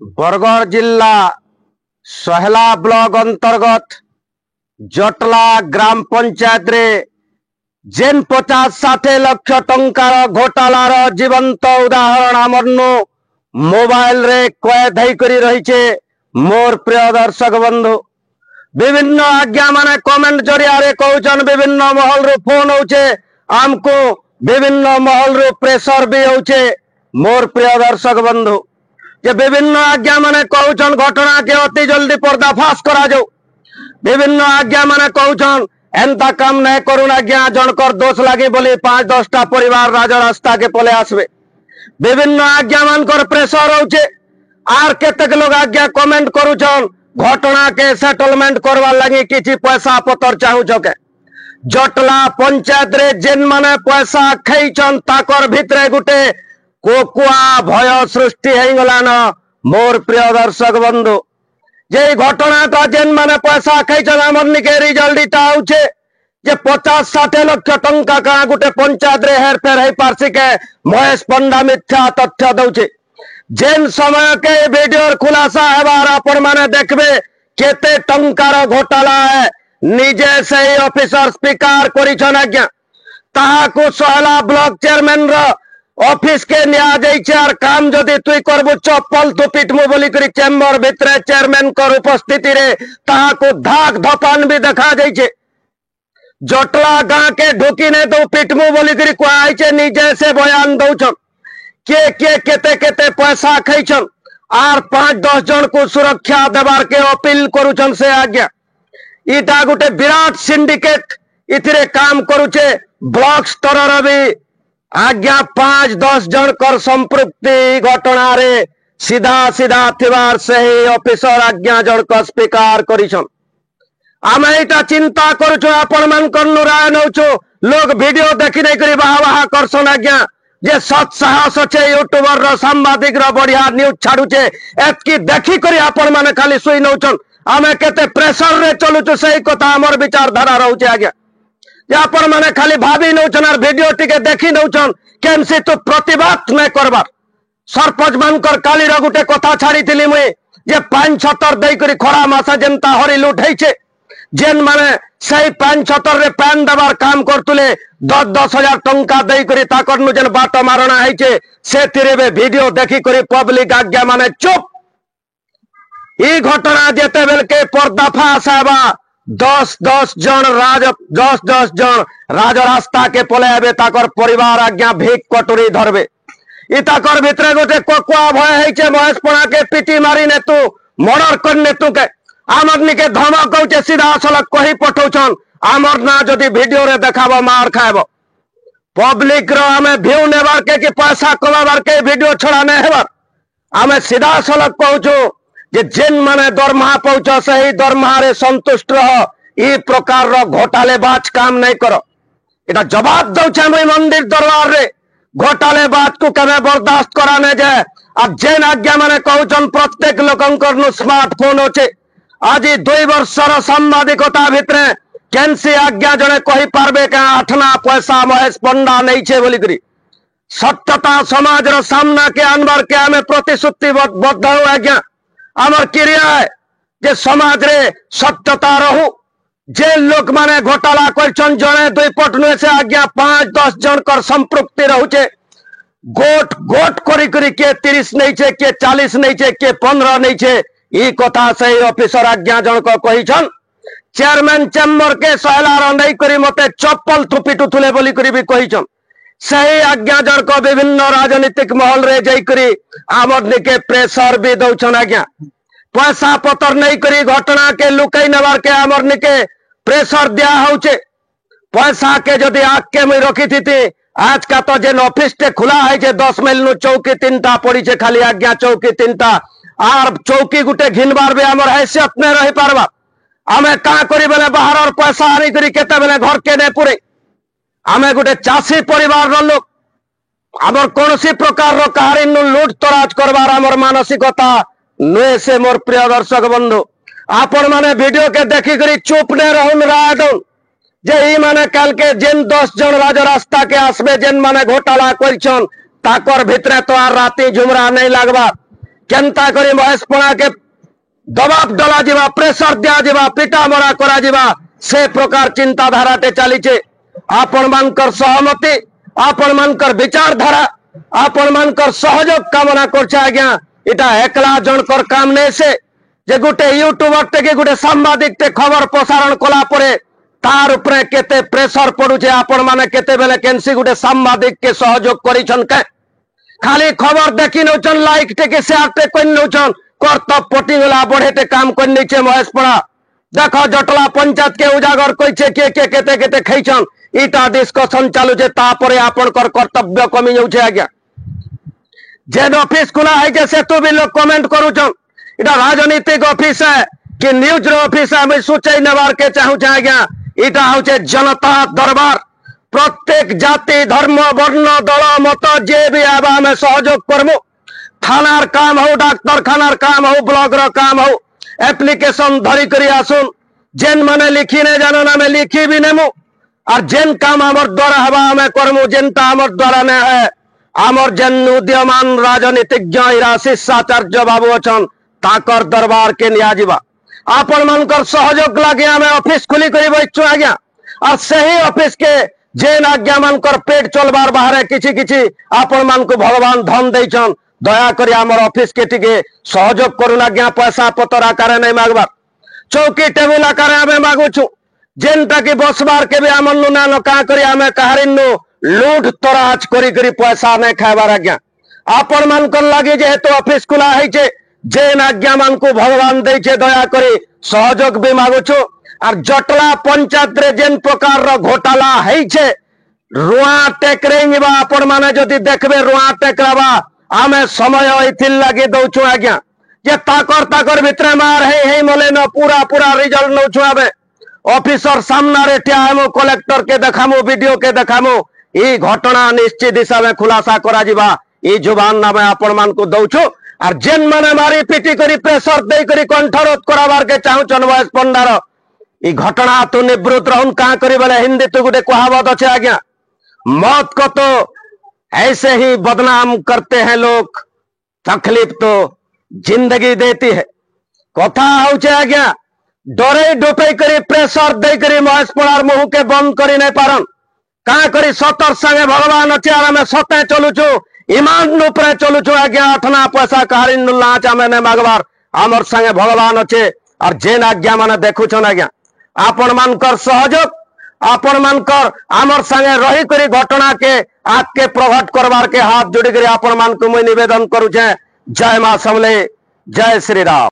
बरगढ़ जिला सहला ब्लॉक अंतर्गत जटला ग्राम पंचायत रे जेन 50-60 लक्ष टंकार घोटालार जीवंत उदाहरण आमरनु मोबाइल रे कैद होकर रही। मोर प्रिय दर्शक बंधु विभिन्न आज्ञा माने कमेंट जरिया रे कहउछन, विभिन्न महल रो फोन होचे आमको, विभिन्न महल रो प्रेशर भी होचे। मोर प्रिय दर्शक बंधु जे विभिन्न आज्ञा माने कहउछन घटना के अति जल्दी पर्दाफाश करा जाऊ। विभिन्न आज्ञा माने कहउछन एंता काम नहीं करुन आज्ञा, जनकर दोष लगी बोली 5-10टा परिवार राज रास्ता के पले आसबे। विभिन्न आज्ञा मानकर प्रेशर होचे। आर केतेक लोग आज्ञा कमेंट करूछन घटना के सेटलमेंट करवा लगी किछि पैसा पतर चाहूछ के। जटला पंचायत रे जेन माने पैसा खैछन ताकर भितरे गुटे कोकुआ भय सृष्टि हो गलान। मोर प्रिय दर्शक बंधु जे घटना जेन माने पैसा खैछन आमर निके रिजल्ट इटा होचे जे 50-60 लक्ष टंका का गुटे पंचायत रे हेरफेर हो पारसी के महेश पंडा मिथ्या तथ्य दउचे। जेन समय के वीडियो खुलासा हेबार आपण माने देखबे केते टंकार घोटाला है निजे से ही ऑफिसर स्वीकार करिछन आज्ञा। ताहाकु सहला ब्लॉक चेयरमैन रो ऑफिस के निया जाइछे आर काम जदि तुई करबु चप्पल तु पिटमु बोली करी चेम्बर भितरे चेयरमैन कर उपस्थिति रे ताहाकु धाक धपान भी देखा जाइछे। जटला गां के ढुकी ने तो पिटमु बोली करी कहैछे निजे से बयान दउछन के केते केते पैसा खैछन आर 5-10 जन को सुरक्षा देवार के अपील करूछन से आज्ञा। इटा गुटे विराट सिंडिकेट इथिरे काम करूचे। ब्लॉक स्तर रे भी आज्ञा 5-10 जन कर संपृक्ति घटना रे सीधा सीधा थिबार से ही ऑफिसर आज्ञा जन को स्वीकार करिछन। आमे इटा चिंता करूछु आपण मान करनु राय नउछु लोग वीडियो देखि नै करी वाह वाह करसन आज्ञा जे सत साहस छे यूट्यूबर रो सांबादिक रो बढ़िया न्यूज छाडुचे एतकी देखि करी आपण माने खाली सुई नउछन। आमे केते प्रेशर रे चलुछु सही कथा हमर विचारधारा रहउचे आज्ञा जे आपण माने खाली भाबी नउछन आर वीडियो टिके देखि नउछन केमसी तो प्रतिबाद नै करबार। सरपंच मानकर काली रो गुटे कथा छाडीतिली मुई जे 5-6 देई करी खरा मासा जनता हरि लुटैछे जेन माने सही 5-6 रे पैन दबार काम करतुले 10-10 हजार टंका देई करी ताकर नु जेन बाट मारणा हैछे से तिरेबे वीडियो देखि करी पब्लिक आज्ञा माने चुप। ई घटना जेते बेल के पर्दाफाश हेबा 10-10 जन राज रास्ता के पलेबे ताकर परिवार आज्ञा भीख कटोरी धरबे। ई ताकर भितरे गोटे कोकुआ भय हैछे महेश पणा के पिटी मारी ने तू मर्डर करने तू के आमर निके धमक होचे सीधा सलक कही पठौछन आमर ना जदि वीडियो रे देखाबो मार खाएबो। पब्लिक रो हमें व्यू नेबार के कि पैसा कमाबार के वीडियो छड़ा नै हेबार। हमें सीधा सलक कहूछु जे जेन माने दरमाहा पहुंच सही दरमाहा रे संतुष्ट रह। ई प्रकार रो घोटालेबाज काम नै करो। एटा जवाब दउछे मुई मंदिर दरबार रे घोटालेबाज को कमे बर्दाश्त कराने जाए। आ जेन आज्ञा माने कहउछन प्रत्येक लोकंकर नु स्मार्टफोन होचे आज 2 वर्षर सांबादिकता भितरे केनसी आज्ञा जने कहि पारबे के आठना पैसा महेश पंडा नहीं छे बोली करी सत्यता समाज रो सामना के अनबार के हमें प्रतिश्रुतिबद्ध हो आज्ञा। हमर क्रिया है जे समाज रे सत्यता रहू। जे लोक माने घोटाला करछन जने 2 पट नु से आज्ञा 5-10 जन कर संपृक्ति रहूचे। गोट गोट करी करी के 30 नहीं छे के 40 नहीं छे के 15 नहीं छे। ई कथा सही ऑफिसर आज्ञा जन को कहिछन चेयरमैन चेम्बर के सहला रंडई करी मते चप्पल थुपिटु थुले बोली करी भी कहिछन। सही आज्ञा जन को विभिन्न राजनीतिक महल रे जाई करी आमर निके प्रेशर भी दउछन आज्ञा। पैसा पतर नहीं करी घटना के लुकाई नेबार के आमर निके प्रेशर दिया होचे। पैसा के जदि आग के मुई रखी थी आज का तो जेन ऑफिस टे खुला है जे 10 माइल नु चौकी 3टा पड़ी छे खाली आज्ञा चौकी 3टा आर चौकी गुटे घिनबार बे हमर हैसियत नै रही पारबा। हमें का करी बेले बाहर और पैसा आनी करी केते बेले घर के नै पुरे। हमें गुटे चासी परिवार रो लोक हमर कोनसी प्रकार रो कहारी नु लूट तराज करबार हमर मानसिकता नुए से। मोर प्रिय दर्शक बंधु आपण माने वीडियो के देखि करी चुप नै रहउन राडन जे ई माने काल के जेन 10 जन राज रास्ता के आसबे जेन माने घोटाला करछन ताकर भितरे तो आर राती झुमरा नै लागबा केंता करी महेशपणा के दबाव डला जीवा प्रेसर दिया जीवा पिटा मरा करा जीवा से प्रकार चिंताधाराटे चलीचे आपण मानकर सहमति आपण मानकर विचारधारा आपण मानकर सहयोग कामना करछे आज्ञा इटा एकला जनकर काम नहीं से जे गोटे यूट्यूबर टे गोटे सांबादिक टे खबर प्रसारण कला परे तार उपरे केते प्रेसर पड़ुचे आपण माने केते बेले केनसी गोटे सांबादिक के सहयोग करिछन के खाली खबर देखी नौचन लाइक टे के शेयर टे कोन नौचन कर्तव्य पटिगला बढ़ेते काम कर नीचे महेशपड़ा देखो जटला पंचायत के उजागर कइछे के केते केते खैछन इटा डिस्कशन चालू छे तापरे आपनकर कर्तव्य कमी जाउछे आज्ञा जेन ऑफिस खुला है जे से तो भी लोग कमेंट करूछन इटा राजनीतिक ऑफिस है कि न्यूज रो ऑफिस है मैं सोचे नेबार के चाहू छे आज्ञा इटा होछे जनता दरबार प्रत्येक जाति धर्म वर्ण दल मत जे भी आबा में सहयोग करमु थानार काम हो डाक्टर खानार काम हो ब्लॉक रो काम हो एप्लीकेशन धरी करी आसुन जेन माने लिखी ने जानो ना मैं लिखी भी नेमु और जेन काम आमर द्वारा हवा हमें करमु जेनता आमर द्वारा ने है आमर जेन उद्यमान राजनीतिज्ञ शिष्याचार्य बाबू अछन ताकर दरबार के निया जीवा आपण मानकर सहयोग लागे हमें ऑफिस खुली करी बैठु आज्ञा और सही ऑफिस के जेन आज्ञा मानकर पेट चलबार बाहर किछि किछि आपण मान को भगवान धन देछन दया करी आमर ऑफिस के टिके सहयोग करुन आज्ञा पैसा पतर आकार नहीं मागबार चौकी टेबुल आकार आमे मागुछु जेनटा की बसबार के भी आमन नुना न का करी आमे कहारिनु लूट तराज करी करी पैसा नहीं खाइबार आज्ञा आपण मान कर लागे जेहेतु ऑफिस खुला है छे जेन आज्ञा मान को भगवान देछे दया करी सहयोग भी मागुछु और जटला पंचायत रे जेन प्रकार रो घोटाला है छे रुआ टेकरेंगबा आपण माने जदि देखबे रुआ टेकराबा आमे समय इथिल लगे दौछु आज्ञा जे ताकर भितरे मार हे मोले न पूरा पूरा रिजल्ट नौछु आबे ऑफिसर सामना रे ठिया हेमु कलेक्टर के देखामु वीडियो के देखामु ई घटना निश्चित हिसाब में खुलासा करा जिबा ई जुबान नामे आपण मान को दौछु और जेन माने मारी पीटी करी प्रेशर दे करी कंठरोध कराबार के चाहू चनवास पंडार ई घटना तो निवृत्त रहन का करी बेले हिंदी तो गुटे कहावत अछि आज्ञा मौत को तो ऐसे ही बदनाम करते हैं लोग तकलीफ तो जिंदगी देती है कथा होचे आज्ञा डरे डुपे करी प्रेशर दे करी महेशपड़ार मुह के बंद करी नहीं पारन का करी सतर संगे भगवान अच्छे आमे सते चलुछु ईमान उपरे चलुछु आज्ञा अठना पैसा कहारी लाच आमे ने मागबार आमर संगे भगवान अच्छे और जेन आज्ञा माने देखुछन आज्ञा आपण मानकर सहयोग आपण मानकर आमर संगे रही करी घटना के आग के प्रकट करवार के हाथ जोड़ी करी आपण मान को मैं निवेदन करूछे जय मां समले जय श्री राम।